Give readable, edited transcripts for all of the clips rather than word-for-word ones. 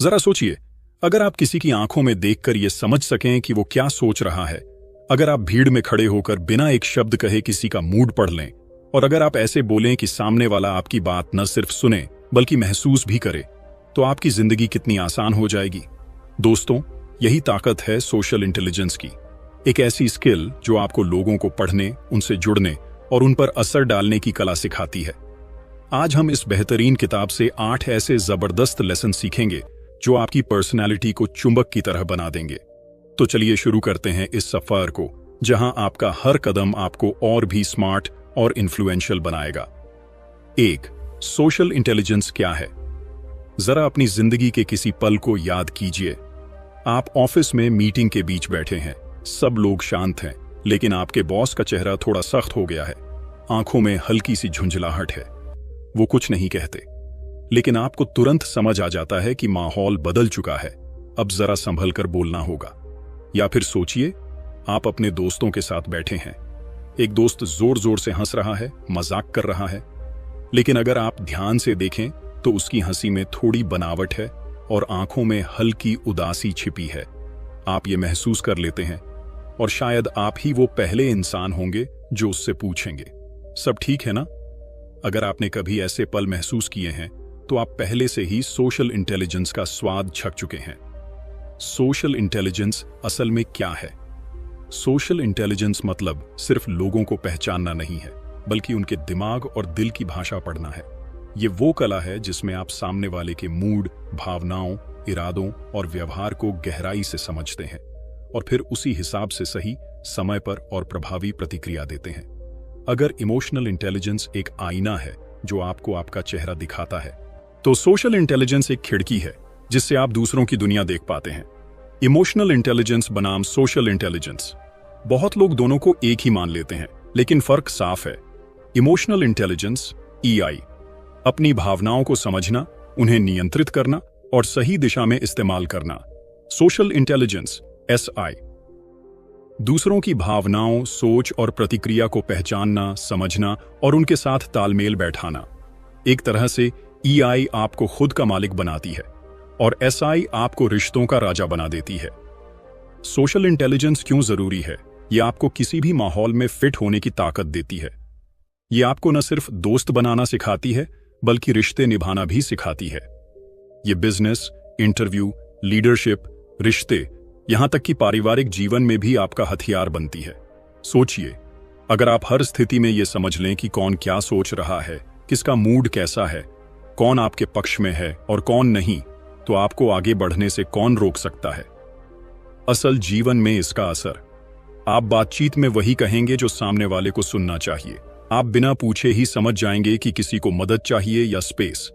जरा सोचिए, अगर आप किसी की आंखों में देखकर यह समझ सकें कि वो क्या सोच रहा है, अगर आप भीड़ में खड़े होकर बिना एक शब्द कहे किसी का मूड पढ़ लें, और अगर आप ऐसे बोलें कि सामने वाला आपकी बात न सिर्फ सुने बल्कि महसूस भी करे, तो आपकी जिंदगी कितनी आसान हो जाएगी। दोस्तों, यही ताकत है सोशल इंटेलिजेंस की, एक ऐसी स्किल जो आपको लोगों को पढ़ने, उनसे जुड़ने और उन पर असर डालने की कला सिखाती है। आज हम इस बेहतरीन किताब से 8 ऐसे जबरदस्त लेसन सीखेंगे जो आपकी पर्सनैलिटी को चुंबक की तरह बना देंगे। तो चलिए शुरू करते हैं इस सफर को, जहां आपका हर कदम आपको और भी स्मार्ट और इन्फ्लुएंशियल बनाएगा। 1. सोशल इंटेलिजेंस क्या है? जरा अपनी जिंदगी के किसी पल को याद कीजिए। आप ऑफिस में मीटिंग के बीच बैठे हैं, सब लोग शांत हैं, लेकिन आपके बॉस का चेहरा थोड़ा सख्त हो गया है, आंखों में हल्की सी झुंझलाहट है। वो कुछ नहीं कहते, लेकिन आपको तुरंत समझ आ जाता है कि माहौल बदल चुका है, अब जरा संभल कर बोलना होगा। या फिर सोचिए, आप अपने दोस्तों के साथ बैठे हैं, एक दोस्त जोर जोर से हंस रहा है, मजाक कर रहा है, लेकिन अगर आप ध्यान से देखें तो उसकी हंसी में थोड़ी बनावट है और आंखों में हल्की उदासी छिपी है। आप ये महसूस कर लेते हैं और शायद आप ही वो पहले इंसान होंगे जो उससे पूछेंगे, सब ठीक है ना? अगर आपने कभी ऐसे पल महसूस किए हैं तो आप पहले से ही सोशल इंटेलिजेंस का स्वाद चख चुके हैं। सोशल इंटेलिजेंस असल में क्या है? सोशल इंटेलिजेंस मतलब सिर्फ लोगों को पहचानना नहीं है, बल्कि उनके दिमाग और दिल की भाषा पढ़ना है। ये वो कला है जिसमें आप सामने वाले के मूड, भावनाओं, इरादों और व्यवहार को गहराई से समझते हैं और फिर उसी हिसाब से सही समय पर और प्रभावी प्रतिक्रिया देते हैं। अगर इमोशनल इंटेलिजेंस एक आईना है जो आपको आपका चेहरा दिखाता है, तो सोशल इंटेलिजेंस एक खिड़की है जिससे आप दूसरों की दुनिया देख पाते हैं। इमोशनल इंटेलिजेंस बनाम सोशल इंटेलिजेंस, बहुत लोग दोनों को एक ही मान लेते हैं, लेकिन फर्क साफ है। इमोशनल इंटेलिजेंस EI, अपनी भावनाओं को समझना, उन्हें नियंत्रित करना और सही दिशा में इस्तेमाल करना। सोशल इंटेलिजेंस SI, दूसरों की भावनाओं, सोच और प्रतिक्रिया को पहचानना, समझना और उनके साथ तालमेल बैठाना। एक तरह से EI आपको खुद का मालिक बनाती है और SI आपको रिश्तों का राजा बना देती है। सोशल इंटेलिजेंस क्यों जरूरी है? यह आपको किसी भी माहौल में फिट होने की ताकत देती है। यह आपको न सिर्फ दोस्त बनाना सिखाती है, बल्कि रिश्ते निभाना भी सिखाती है। ये बिजनेस, इंटरव्यू, लीडरशिप, रिश्ते, यहां तक कि पारिवारिक जीवन में भी आपका हथियार बनती है। सोचिए, अगर आप हर स्थिति में यह समझ लें कि कौन क्या सोच रहा है, किसका मूड कैसा है, कौन आपके पक्ष में है और कौन नहीं, तो आपको आगे बढ़ने से कौन रोक सकता है? असल जीवन में इसका असर, आप बातचीत में वही कहेंगे जो सामने वाले को सुनना चाहिए। आप बिना पूछे ही समझ जाएंगे कि किसी को मदद चाहिए या स्पेस।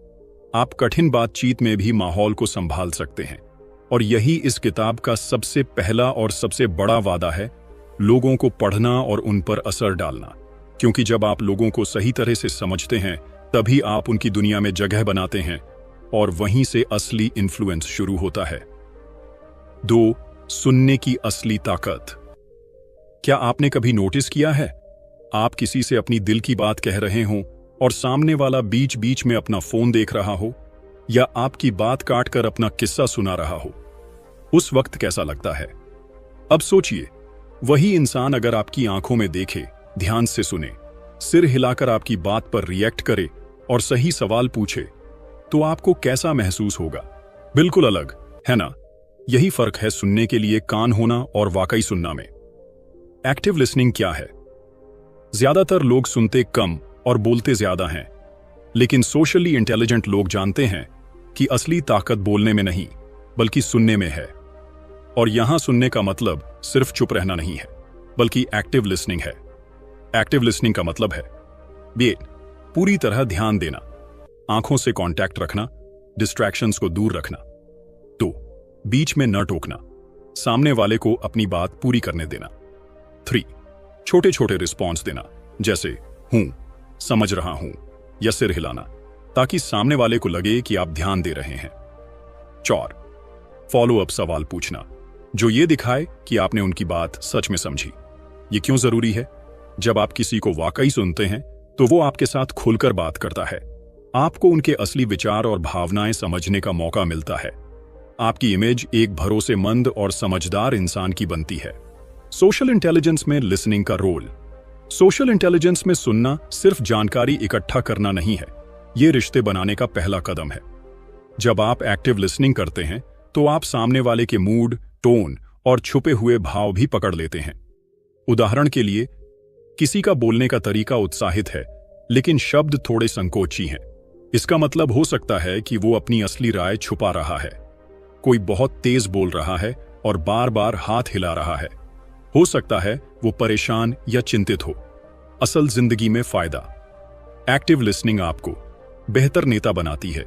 आप कठिन बातचीत में भी माहौल को संभाल सकते हैं। और यही इस किताब का सबसे पहला और सबसे बड़ा वादा है, लोगों को पढ़ना और उन पर असर डालना। क्योंकि जब आप लोगों को सही तरह से समझते हैं, तभी आप उनकी दुनिया में जगह बनाते हैं और वहीं से असली इन्फ्लुएंस शुरू होता है। 2. सुनने की असली ताकत। क्या आपने कभी नोटिस किया है, आप किसी से अपनी दिल की बात कह रहे हों और सामने वाला बीच बीच में अपना फोन देख रहा हो या आपकी बात काट कर अपना किस्सा सुना रहा हो? उस वक्त कैसा लगता है? अब सोचिए, वही इंसान अगर आपकी आंखों में देखे, ध्यान से सुने, सिर हिलाकर आपकी बात पर रिएक्ट करे और सही सवाल पूछे, तो आपको कैसा महसूस होगा? बिल्कुल अलग, है ना? यही फर्क है सुनने के लिए कान होना और वाकई सुनना में। एक्टिव लिसनिंग क्या है? ज्यादातर लोग सुनते कम और बोलते ज्यादा हैं, लेकिन सोशली इंटेलिजेंट लोग जानते हैं कि असली ताकत बोलने में नहीं, बल्कि सुनने में है। और यहां सुनने का मतलब सिर्फ चुप रहना नहीं है, बल्कि एक्टिव लिसनिंग है। एक्टिव लिसनिंग का मतलब है पूरी तरह ध्यान देना, आंखों से कांटेक्ट रखना, डिस्ट्रैक्शंस को दूर रखना। 2. बीच में न टोकना, सामने वाले को अपनी बात पूरी करने देना। 3. छोटे छोटे रिस्पॉन्स देना, जैसे हूं, समझ रहा हूं या सिर हिलाना, ताकि सामने वाले को लगे कि आप ध्यान दे रहे हैं। 4. फॉलो अप सवाल पूछना, जो ये दिखाए कि आपने उनकी बात सच में समझी। ये क्यों जरूरी है? जब आप किसी को वाकई सुनते हैं तो वो आपके साथ खुलकर बात करता है, आपको उनके असली विचार और भावनाएं समझने का मौका मिलता है। आपकी इमेज एक भरोसेमंद और समझदार इंसान की बनती है। सोशल इंटेलिजेंस में लिसनिंग का रोल। सोशल इंटेलिजेंस में सुनना सिर्फ जानकारी इकट्ठा करना नहीं है, ये रिश्ते बनाने का पहला कदम है। जब आप एक्टिव लिसनिंग करते हैं तो आप सामने वाले के मूड, टोन और छुपे हुए भाव भी पकड़ लेते हैं। उदाहरण के लिए, किसी का बोलने का तरीका उत्साहित है लेकिन शब्द थोड़े संकोची हैं। इसका मतलब हो सकता है कि वो अपनी असली राय छुपा रहा है। कोई बहुत तेज बोल रहा है और बार बार हाथ हिला रहा है। हो सकता है वो परेशान या चिंतित हो। असल जिंदगी में फायदा। एक्टिव लिसनिंग आपको बेहतर नेता बनाती है,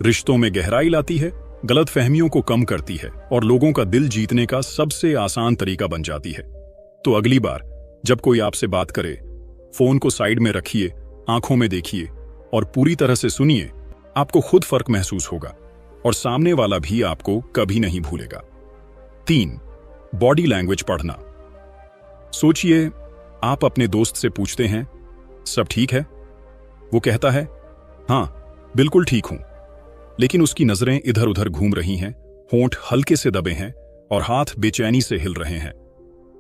रिश्तों में गहराई लाती है, गलतफहमियों को कम करती है और लोगों का दिल जीतने का सबसे आसान तरीका बन जाती है। तो अगली बार जब कोई आपसे बात करे, फोन को साइड में रखिए, आंखों में देखिए और पूरी तरह से सुनिए। आपको खुद फर्क महसूस होगा और सामने वाला भी आपको कभी नहीं भूलेगा। 3. बॉडी लैंग्वेज पढ़ना। सोचिए, आप अपने दोस्त से पूछते हैं, सब ठीक है? वो कहता है, हाँ बिल्कुल ठीक हूं, लेकिन उसकी नजरें इधर उधर घूम रही हैं, होंठ हल्के से दबे हैं और हाथ बेचैनी से हिल रहे हैं।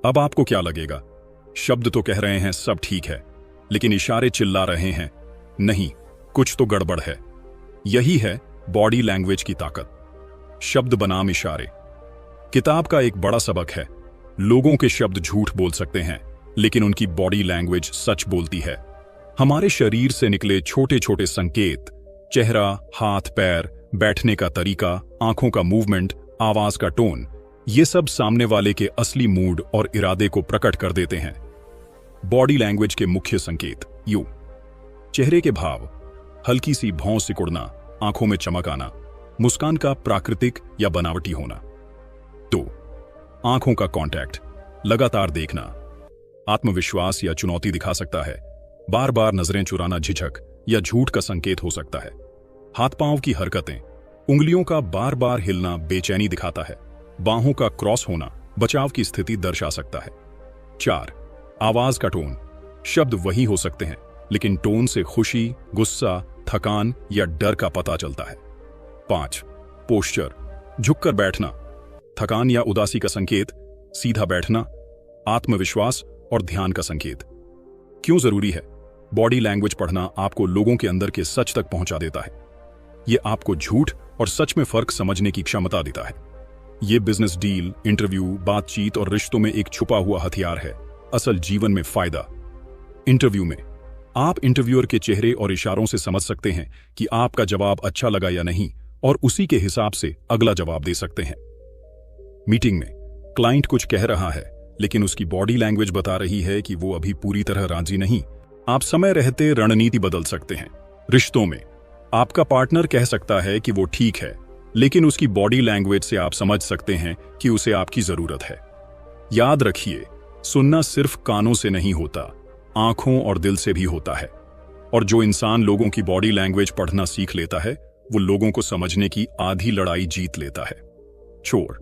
अब आपको क्या लगेगा? शब्द तो कह रहे हैं सब ठीक है, लेकिन इशारे चिल्ला रहे हैं, नहीं, कुछ तो गड़बड़ है। यही है बॉडी लैंग्वेज की ताकत। शब्द बनाम इशारे। किताब का एक बड़ा सबक है, लोगों के शब्द झूठ बोल सकते हैं लेकिन उनकी बॉडी लैंग्वेज सच बोलती है। हमारे शरीर से निकले छोटे छोटे संकेत, चेहरा, हाथ पैर, बैठने का तरीका, आंखों का मूवमेंट, आवाज का टोन, ये सब सामने वाले के असली मूड और इरादे को प्रकट कर देते हैं। बॉडी लैंग्वेज के मुख्य संकेत यूं: चेहरे के भाव, हल्की सी भौं सिकुड़ना, आंखों में चमक आना, मुस्कान का प्राकृतिक या बनावटी होना। 2. आंखों का कांटेक्ट, लगातार देखना, आत्मविश्वास या चुनौती दिखा सकता है। बार बार नजरें चुराना झिझक या झूठ का संकेत हो सकता है। हाथ पांव की हरकतें, उंगलियों का बार बार हिलना बेचैनी दिखाता है। बाहों का क्रॉस होना बचाव की स्थिति दर्शा सकता है। 4. आवाज का टोन, शब्द वही हो सकते हैं लेकिन टोन से खुशी, गुस्सा, थकान या डर का पता चलता है। 5. पोस्चर, झुककर बैठना, थकान या उदासी का संकेत, सीधा बैठना, आत्मविश्वास और ध्यान का संकेत। क्यों जरूरी है? बॉडी लैंग्वेज पढ़ना आपको लोगों के अंदर के सच तक पहुंचा देता है। यह आपको झूठ और सच में फर्क समझने की क्षमता देता है। यह बिजनेस डील, इंटरव्यू, बातचीत और रिश्तों में एक छुपा हुआ हथियार है। असल जीवन में फायदा। इंटरव्यू में आप इंटरव्यूअर के चेहरे और इशारों से समझ सकते हैं कि आपका जवाब अच्छा लगा या नहीं और उसी के हिसाब से अगला जवाब दे सकते हैं। मीटिंग में क्लाइंट कुछ कह रहा है लेकिन उसकी बॉडी लैंग्वेज बता रही है कि वो अभी पूरी तरह राजी नहीं। आप समय रहते रणनीति बदल सकते हैं। रिश्तों में आपका पार्टनर कह सकता है कि वो ठीक है, लेकिन उसकी बॉडी लैंग्वेज से आप समझ सकते हैं कि उसे आपकी जरूरत है। याद रखिए, सुनना सिर्फ कानों से नहीं होता, आंखों और दिल से भी होता है। और जो इंसान लोगों की बॉडी लैंग्वेज पढ़ना सीख लेता है, वो लोगों को समझने की आधी लड़ाई जीत लेता है। छोड़,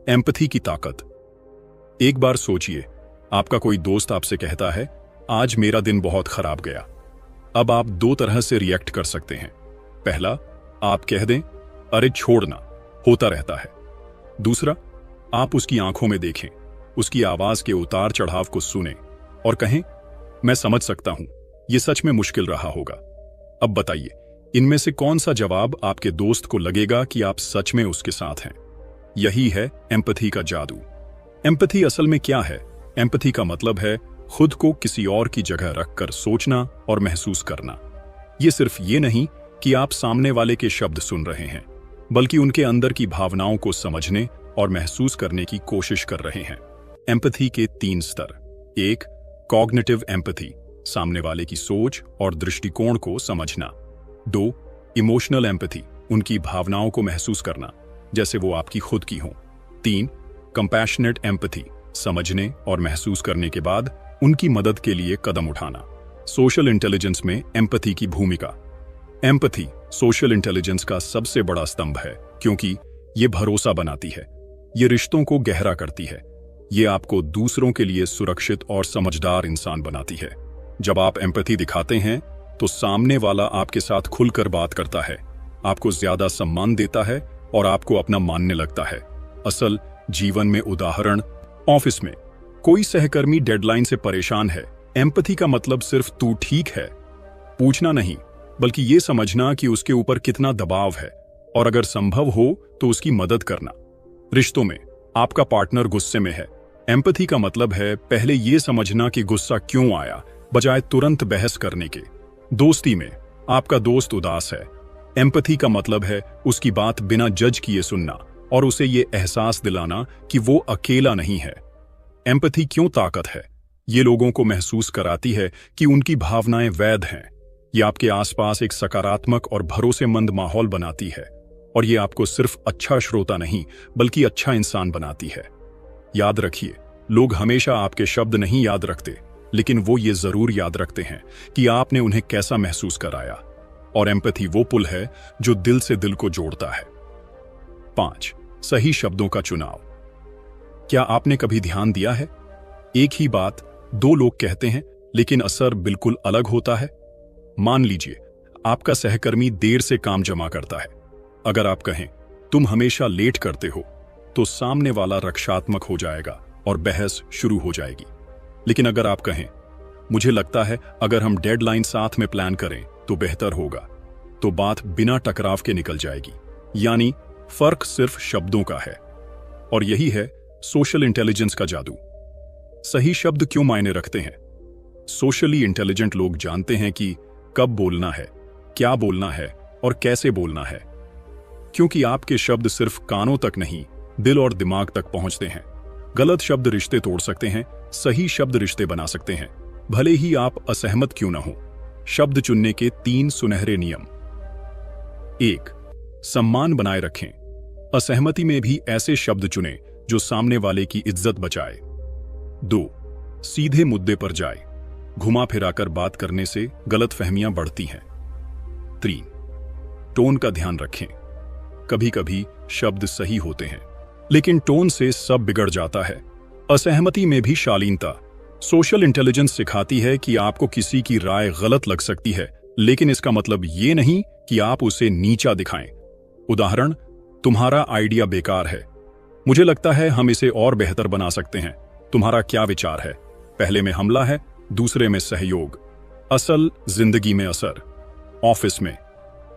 एम्पैथी की ताकत। एक बार सोचिए, आपका कोई दोस्त आपसे कहता है, आज मेरा दिन बहुत खराब गया। अब आप 2 तरह से रिएक्ट कर सकते हैं। पहला, आप कह दें, अरे छोड़ना, होता रहता है। दूसरा, आप उसकी आंखों में देखें, उसकी आवाज के उतार चढ़ाव को सुनें और कहें, मैं समझ सकता हूं, यह सच में मुश्किल रहा होगा। अब बताइए, इनमें से कौन सा जवाब आपके दोस्त को लगेगा कि आप सच में उसके साथ हैं? यही है एम्पैथी का जादू। एम्पैथी असल में क्या है? एम्पैथी का मतलब है खुद को किसी और की जगह रखकर सोचना और महसूस करना। ये सिर्फ ये नहीं कि आप सामने वाले के शब्द सुन रहे हैं, बल्कि उनके अंदर की भावनाओं को समझने और महसूस करने की कोशिश कर रहे हैं। एम्पैथी के 3 स्तर। 1. कॉग्निटिव एम्पैथी, सामने वाले की सोच और दृष्टिकोण को समझना। 2. इमोशनल एम्पैथी, उनकी भावनाओं को महसूस करना जैसे वो आपकी खुद की हों। 3. कंपैशनेट एम्पैथी, समझने और महसूस करने के बाद उनकी मदद के लिए कदम उठाना। सोशल इंटेलिजेंस में एम्पैथी की भूमिका। एम्पैथी सोशल इंटेलिजेंस का सबसे बड़ा स्तंभ है, क्योंकि ये भरोसा बनाती है, ये रिश्तों को गहरा करती है, ये आपको दूसरों के लिए सुरक्षित और समझदार इंसान बनाती है। जब आप एम्पैथी दिखाते हैं तो सामने वाला आपके साथ खुलकर बात करता है, आपको ज्यादा सम्मान देता है और आपको अपना मानने लगता है। असल जीवन में उदाहरण, ऑफिस में कोई सहकर्मी डेडलाइन से परेशान है। एम्पैथी का मतलब सिर्फ तू ठीक है पूछना नहीं, बल्कि ये समझना कि उसके ऊपर कितना दबाव है और अगर संभव हो तो उसकी मदद करना। रिश्तों में आपका पार्टनर गुस्से में है। एम्पैथी का मतलब है पहले ये समझना कि गुस्सा क्यों आया, बजाय तुरंत बहस करने के। दोस्ती में आपका दोस्त उदास है। एम्पैथी का मतलब है उसकी बात बिना जज किए सुनना और उसे ये एहसास दिलाना कि वो अकेला नहीं है। एम्पैथी क्यों ताकत है? ये लोगों को महसूस कराती है कि उनकी भावनाएं वैध हैं। ये आपके आसपास एक सकारात्मक और भरोसेमंद माहौल बनाती है और ये आपको सिर्फ अच्छा श्रोता नहीं बल्कि अच्छा इंसान बनाती है। याद रखिए, लोग हमेशा आपके शब्द नहीं याद रखते, लेकिन वो ये जरूर याद रखते हैं कि आपने उन्हें कैसा महसूस कराया। और एम्पैथी वो पुल है जो दिल से दिल को जोड़ता है। 5. सही शब्दों का चुनाव। क्या आपने कभी ध्यान दिया है, एक ही बात दो लोग कहते हैं लेकिन असर बिल्कुल अलग होता है? मान लीजिए आपका सहकर्मी देर से काम जमा करता है। अगर आप कहें तुम हमेशा लेट करते हो, तो सामने वाला रक्षात्मक हो जाएगा और बहस शुरू हो जाएगी। लेकिन अगर आप कहें मुझे लगता है अगर हम डेडलाइन साथ में प्लान करें तो बेहतर होगा, तो बात बिना टकराव के निकल जाएगी। यानी फर्क सिर्फ शब्दों का है। और यही है सोशल इंटेलिजेंस का जादू। सही शब्द क्यों मायने रखते हैं? सोशली इंटेलिजेंट लोग जानते हैं कि कब बोलना है, क्या बोलना है और कैसे बोलना है, क्योंकि आपके शब्द सिर्फ कानों तक नहीं, दिल और दिमाग तक पहुंचते हैं। गलत शब्द रिश्ते तोड़ सकते हैं, सही शब्द रिश्ते बना सकते हैं, भले ही आप असहमत क्यों न हो। शब्द चुनने के 3 सुनहरे नियम। 1. सम्मान बनाए रखें। असहमति में भी ऐसे शब्द चुनें जो सामने वाले की इज्जत बचाए। 2. सीधे मुद्दे पर जाए। घुमा फिराकर बात करने से गलतफहमियां बढ़ती हैं। 3. टोन का ध्यान रखें। कभी कभी शब्द सही होते हैं, लेकिन टोन से सब बिगड़ जाता है। असहमति में भी शालीनता। सोशल इंटेलिजेंस सिखाती है कि आपको किसी की राय गलत लग सकती है, लेकिन इसका मतलब ये नहीं कि आप उसे नीचा दिखाएं। उदाहरण, तुम्हारा आइडिया बेकार है, मुझे लगता है हम इसे और बेहतर बना सकते हैं, तुम्हारा क्या विचार है? पहले में हमला है, दूसरे में सहयोग। असल जिंदगी में असर। ऑफिस में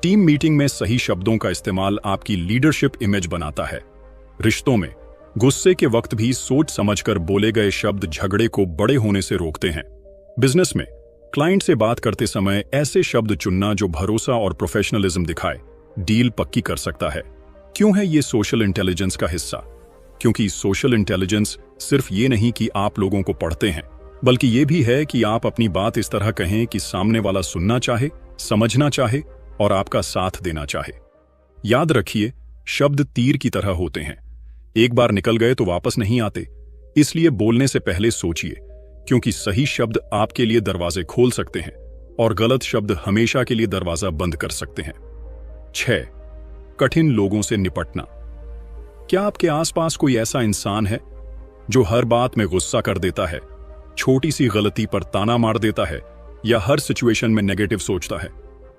टीम मीटिंग में सही शब्दों का इस्तेमाल आपकी लीडरशिप इमेज बनाता है। रिश्तों में गुस्से के वक्त भी सोच समझकर बोले गए शब्द झगड़े को बड़े होने से रोकते हैं। बिजनेस में क्लाइंट से बात करते समय ऐसे शब्द चुनना जो भरोसा और प्रोफेशनलिज्म दिखाए, डील पक्की कर सकता है। क्यों है ये सोशल इंटेलिजेंस का हिस्सा? क्योंकि सोशल इंटेलिजेंस सिर्फ ये नहीं कि आप लोगों को पढ़ते हैं, बल्कि ये भी है कि आप अपनी बात इस तरह कहें कि सामने वाला सुनना चाहे, समझना चाहे और आपका साथ देना चाहे। याद रखिए, शब्द तीर की तरह होते हैं, एक बार निकल गए तो वापस नहीं आते। इसलिए बोलने से पहले सोचिए, क्योंकि सही शब्द आपके लिए दरवाजे खोल सकते हैं और गलत शब्द हमेशा के लिए दरवाजा बंद कर सकते हैं। 6. कठिन लोगों से निपटना। क्या आपके आसपास कोई ऐसा इंसान है जो हर बात में गुस्सा कर देता है, छोटी सी गलती पर ताना मार देता है या हर सिचुएशन में नेगेटिव सोचता है?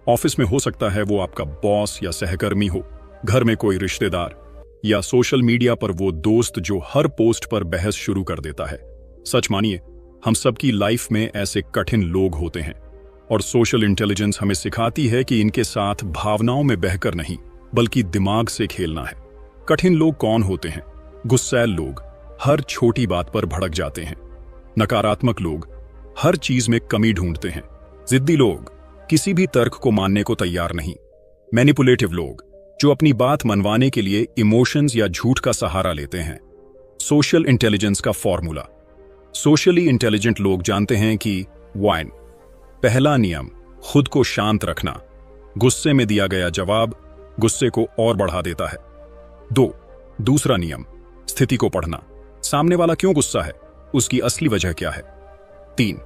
ऑफिस में हो सकता है वो आपका बॉस या सहकर्मी हो, घर में कोई रिश्तेदार, या सोशल मीडिया पर वो दोस्त जो हर पोस्ट पर बहस शुरू कर देता है। सच मानिए, हम सबकी लाइफ में ऐसे कठिन लोग होते हैं और सोशल इंटेलिजेंस हमें सिखाती है कि इनके साथ भावनाओं में बहकर नहीं बल्कि दिमाग से खेलना है। कठिन लोग कौन होते हैं? गुस्सैल लोग हर छोटी बात पर भड़क जाते हैं। नकारात्मक लोग हर चीज में कमी ढूंढते हैं। जिद्दी लोग किसी भी तर्क को मानने को तैयार नहीं। मैनिपुलेटिव लोग जो अपनी बात मनवाने के लिए इमोशंस या झूठ का सहारा लेते हैं। सोशल इंटेलिजेंस का फॉर्मूला। सोशली इंटेलिजेंट लोग जानते हैं कि 1. पहला नियम, खुद को शांत रखना। गुस्से में दिया गया जवाब गुस्से को और बढ़ा देता है। 2. दूसरा नियम, स्थिति को पढ़ना। सामने वाला क्यों गुस्सा है, उसकी असली वजह क्या है। 3.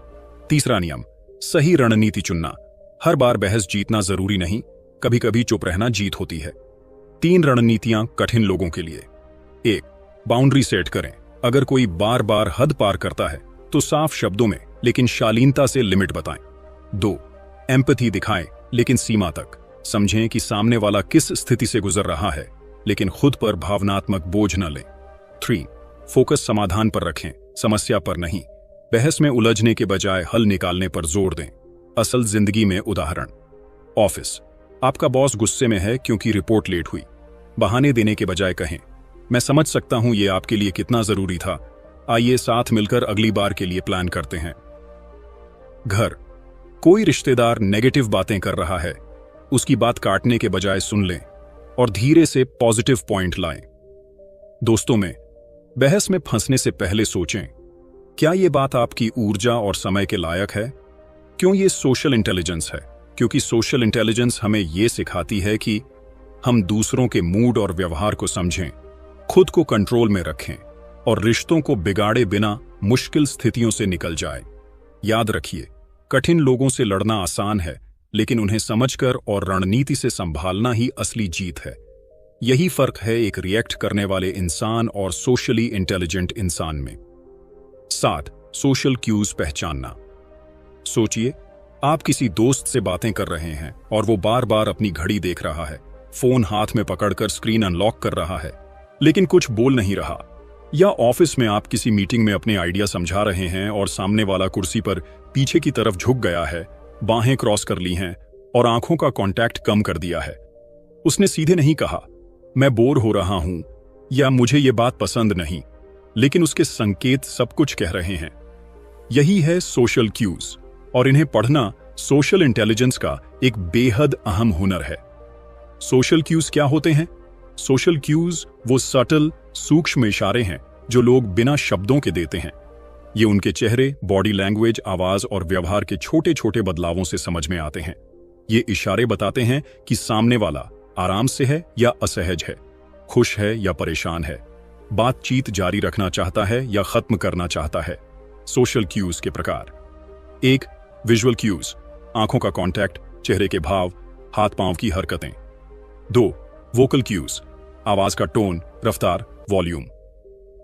तीसरा नियम, सही रणनीति चुनना। हर बार बहस जीतना जरूरी नहीं, कभी कभी चुप रहना जीत होती है। 3 रणनीतियां कठिन लोगों के लिए। 1. बाउंड्री सेट करें। अगर कोई बार बार हद पार करता है तो साफ शब्दों में लेकिन शालीनता से लिमिट बताएं। 2. एम्पैथी दिखाएं, लेकिन सीमा तक। समझें कि सामने वाला किस स्थिति से गुजर रहा है, लेकिन खुद पर भावनात्मक बोझ न लें। 3. फोकस समाधान पर रखें, समस्या पर नहीं। बहस में उलझने के बजाय हल निकालने पर जोर दें। असल जिंदगी में उदाहरण। ऑफिस, आपका बॉस गुस्से में है क्योंकि रिपोर्ट लेट हुई। बहाने देने के बजाय कहें, मैं समझ सकता हूं ये आपके लिए कितना जरूरी था, आइए साथ मिलकर अगली बार के लिए प्लान करते हैं। घर, कोई रिश्तेदार नेगेटिव बातें कर रहा है, उसकी बात काटने के बजाय सुन लें और धीरे से पॉजिटिव पॉइंट लाएं। दोस्तों में, बहस में फंसने से पहले सोचें, क्या ये बात आपकी ऊर्जा और समय के लायक है? क्यों ये सोशल इंटेलिजेंस है? क्योंकि सोशल इंटेलिजेंस हमें ये सिखाती है कि हम दूसरों के मूड और व्यवहार को समझें, खुद को कंट्रोल में रखें और रिश्तों को बिगाड़े बिना मुश्किल स्थितियों से निकल जाए। याद रखिए, कठिन लोगों से लड़ना आसान है, लेकिन उन्हें समझकर और रणनीति से संभालना ही असली जीत है। यही फर्क है एक रिएक्ट करने वाले इंसान और सोशली इंटेलिजेंट इंसान में। 7. सोशल क्यूज पहचानना। सोचिए, आप किसी दोस्त से बातें कर रहे हैं और वो बार बार अपनी घड़ी देख रहा है, फोन हाथ में पकड़कर स्क्रीन अनलॉक कर रहा है, लेकिन कुछ बोल नहीं रहा। या ऑफिस में आप किसी मीटिंग में अपने आइडिया समझा रहे हैं और सामने वाला कुर्सी पर पीछे की तरफ झुक गया है, बाहें क्रॉस कर ली हैं और आंखों का कांटेक्ट कम कर दिया है। उसने सीधे नहीं कहा, मैं बोर हो रहा हूं या मुझे ये बात पसंद नहीं, लेकिन उसके संकेत सब कुछ कह रहे हैं। यही है सोशल क्यूज, और इन्हें पढ़ना सोशल इंटेलिजेंस का एक बेहद अहम हुनर है। सोशल क्यूज क्या होते हैं? सोशल क्यूज वो सटल, सूक्ष्म इशारे हैं जो लोग बिना शब्दों के देते हैं। ये उनके चेहरे, बॉडी लैंग्वेज, आवाज और व्यवहार के छोटे छोटे बदलावों से समझ में आते हैं। ये इशारे बताते हैं कि सामने वाला आराम से है या असहज है, खुश है या परेशान है, बातचीत जारी रखना चाहता है या खत्म करना चाहता है। सोशल क्यूज के प्रकार। 1. विजुअल क्यूज, आंखों का कांटेक्ट, चेहरे के भाव, हाथ पांव की हरकतें। 2. वोकल क्यूज, आवाज का टोन, रफ्तार, वॉल्यूम।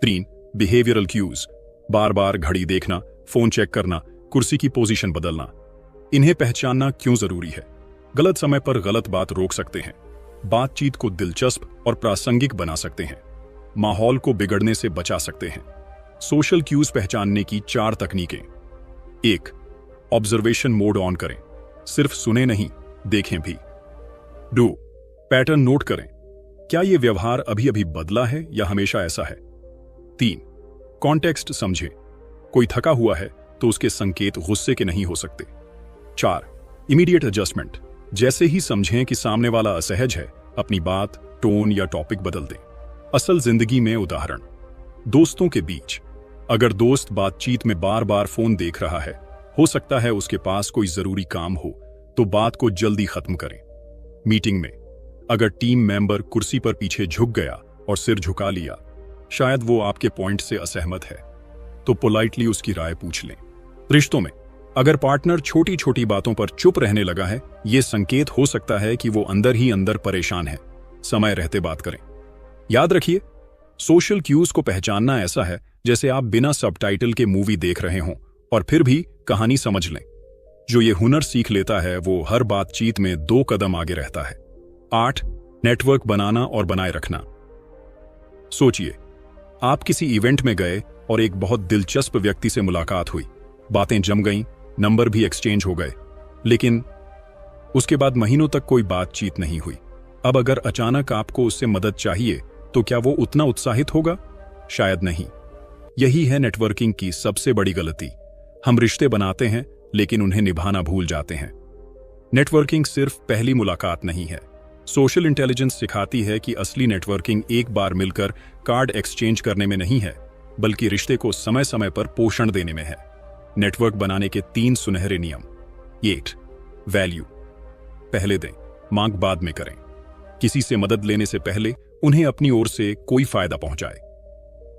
3. बिहेवियरल क्यूज, बार बार घड़ी देखना, फोन चेक करना, कुर्सी की पोजीशन बदलना। इन्हें पहचानना क्यों जरूरी है? गलत समय पर गलत बात रोक सकते हैं, बातचीत को दिलचस्प और प्रासंगिक बना सकते हैं, माहौल को बिगड़ने से बचा सकते हैं। सोशल क्यूज पहचानने की 4 तकनीकें। 1. ऑब्जर्वेशन मोड ऑन करें, सिर्फ सुने नहीं, देखें भी। 2. पैटर्न नोट करें, क्या यह व्यवहार अभी अभी बदला है या हमेशा ऐसा है। 3. कॉन्टेक्स्ट समझें, कोई थका हुआ है तो उसके संकेत गुस्से के नहीं हो सकते। 4. इमीडिएट एडजस्टमेंट, जैसे ही समझें कि सामने वाला असहज है, अपनी बात, टोन या टॉपिक बदल दें। असल जिंदगी में उदाहरण। दोस्तों के बीच, अगर दोस्त बातचीत में बार बार फोन देख रहा है, हो सकता है उसके पास कोई जरूरी काम हो, तो बात को जल्दी खत्म करें। मीटिंग में, अगर टीम मेंबर कुर्सी पर पीछे झुक गया और सिर झुका लिया, शायद वो आपके पॉइंट से असहमत है, तो पोलाइटली उसकी राय पूछ लें। रिश्तों में, अगर पार्टनर छोटी छोटी बातों पर चुप रहने लगा है, ये संकेत हो सकता है कि वो अंदर ही अंदर परेशान है, समय रहते बात करें। याद रखिए, सोशल क्यूज को पहचानना ऐसा है जैसे आप बिना सबटाइटल के मूवी देख रहे हों और फिर भी कहानी समझ लें। जो ये हुनर सीख लेता है वो हर बातचीत में 2 कदम आगे रहता है। 8. नेटवर्क बनाना और बनाए रखना। सोचिए, आप किसी इवेंट में गए और एक बहुत दिलचस्प व्यक्ति से मुलाकात हुई, बातें जम गईं, नंबर भी एक्सचेंज हो गए, लेकिन उसके बाद महीनों तक कोई बातचीत नहीं हुई। अब अगर अचानक आपको उससे मदद चाहिए, तो क्या वो उतना उत्साहित होगा? शायद नहीं। यही है नेटवर्किंग की सबसे बड़ी गलती। हम रिश्ते बनाते हैं लेकिन उन्हें निभाना भूल जाते हैं। नेटवर्किंग सिर्फ पहली मुलाकात नहीं है। सोशल इंटेलिजेंस सिखाती है कि असली नेटवर्किंग एक बार मिलकर कार्ड एक्सचेंज करने में नहीं है, बल्कि रिश्ते को समय समय पर पोषण देने में है। नेटवर्क बनाने के 3 सुनहरे नियम। 1. वैल्यू, पहले दें, मांग बाद में करें। किसी से मदद लेने से पहले उन्हें अपनी ओर से कोई फायदा पहुंचाए।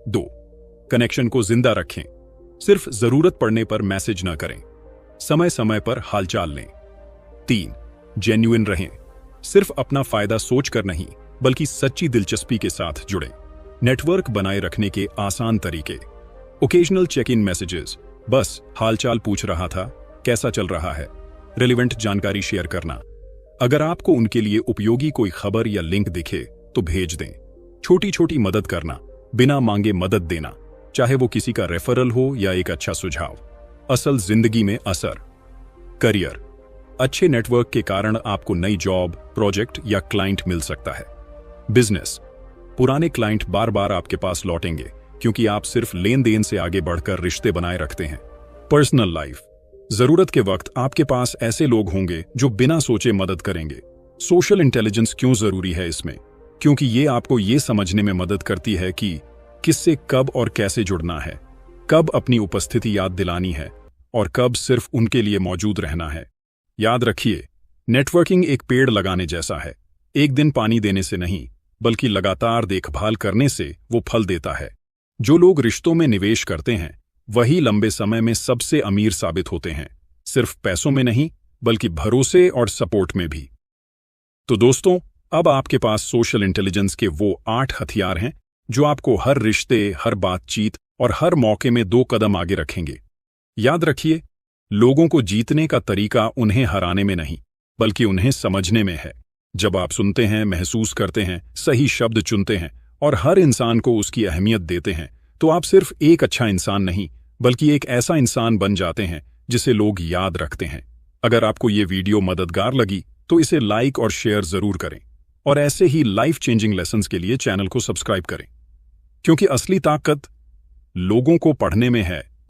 2. कनेक्शन को जिंदा रखें, सिर्फ जरूरत पड़ने पर मैसेज न करें, समय समय पर हालचाल लें। 3. जेन्युइन रहें, सिर्फ अपना फायदा सोचकर नहीं, बल्कि सच्ची दिलचस्पी के साथ जुड़ें। नेटवर्क बनाए रखने के आसान तरीके। ओकेजनल चेक इन मैसेजेस, बस हालचाल पूछ रहा था, कैसा चल रहा है। रिलेवेंट जानकारी शेयर करना, अगर आपको उनके लिए उपयोगी कोई खबर या लिंक दिखे तो भेज दें। छोटी छोटी मदद करना, बिना मांगे मदद देना, चाहे वो किसी का रेफरल हो या एक अच्छा सुझाव। असल जिंदगी में असर। करियर। अच्छे नेटवर्क के कारण आपको नई जॉब, प्रोजेक्ट या क्लाइंट मिल सकता है। बिजनेस। पुराने क्लाइंट बार बार आपके पास लौटेंगे क्योंकि आप सिर्फ लेन देन से आगे बढ़कर रिश्ते बनाए रखते हैं। Personal life. जरूरत के वक्त आपके पास ऐसे लोग होंगे जो बिना सोचे मदद करेंगे। सोशल इंटेलिजेंस क्यों जरूरी है इसमें? क्योंकि ये आपको ये समझने में मदद करती है कि किससे कब और कैसे जुड़ना है, कब अपनी उपस्थिति याद दिलानी है और कब सिर्फ उनके लिए मौजूद रहना है। याद रखिए, नेटवर्किंग एक पेड़ लगाने जैसा है। एक दिन पानी देने से नहीं, बल्कि लगातार देखभाल करने से वो फल देता है। जो लोग रिश्तों में निवेश करते हैं वही लंबे समय में सबसे अमीर साबित होते हैं, सिर्फ पैसों में नहीं बल्कि भरोसे और सपोर्ट में भी। तो दोस्तों, अब आपके पास सोशल इंटेलिजेंस के वो 8 हथियार हैं जो आपको हर रिश्ते, हर बातचीत और हर मौके में 2 कदम आगे रखेंगे। याद रखिए, लोगों को जीतने का तरीका उन्हें हराने में नहीं बल्कि उन्हें समझने में है। जब आप सुनते हैं, महसूस करते हैं, सही शब्द चुनते हैं और हर इंसान को उसकी अहमियत देते हैं, तो आप सिर्फ एक अच्छा इंसान नहीं बल्कि एक ऐसा इंसान बन जाते हैं जिसे लोग याद रखते हैं। अगर आपको ये वीडियो मददगार लगी तो इसे लाइक और शेयर जरूर करें और ऐसे ही लाइफ चेंजिंग लेसन्स के लिए चैनल को सब्सक्राइब करें, क्योंकि असली ताकत लोगों को पढ़ने में है,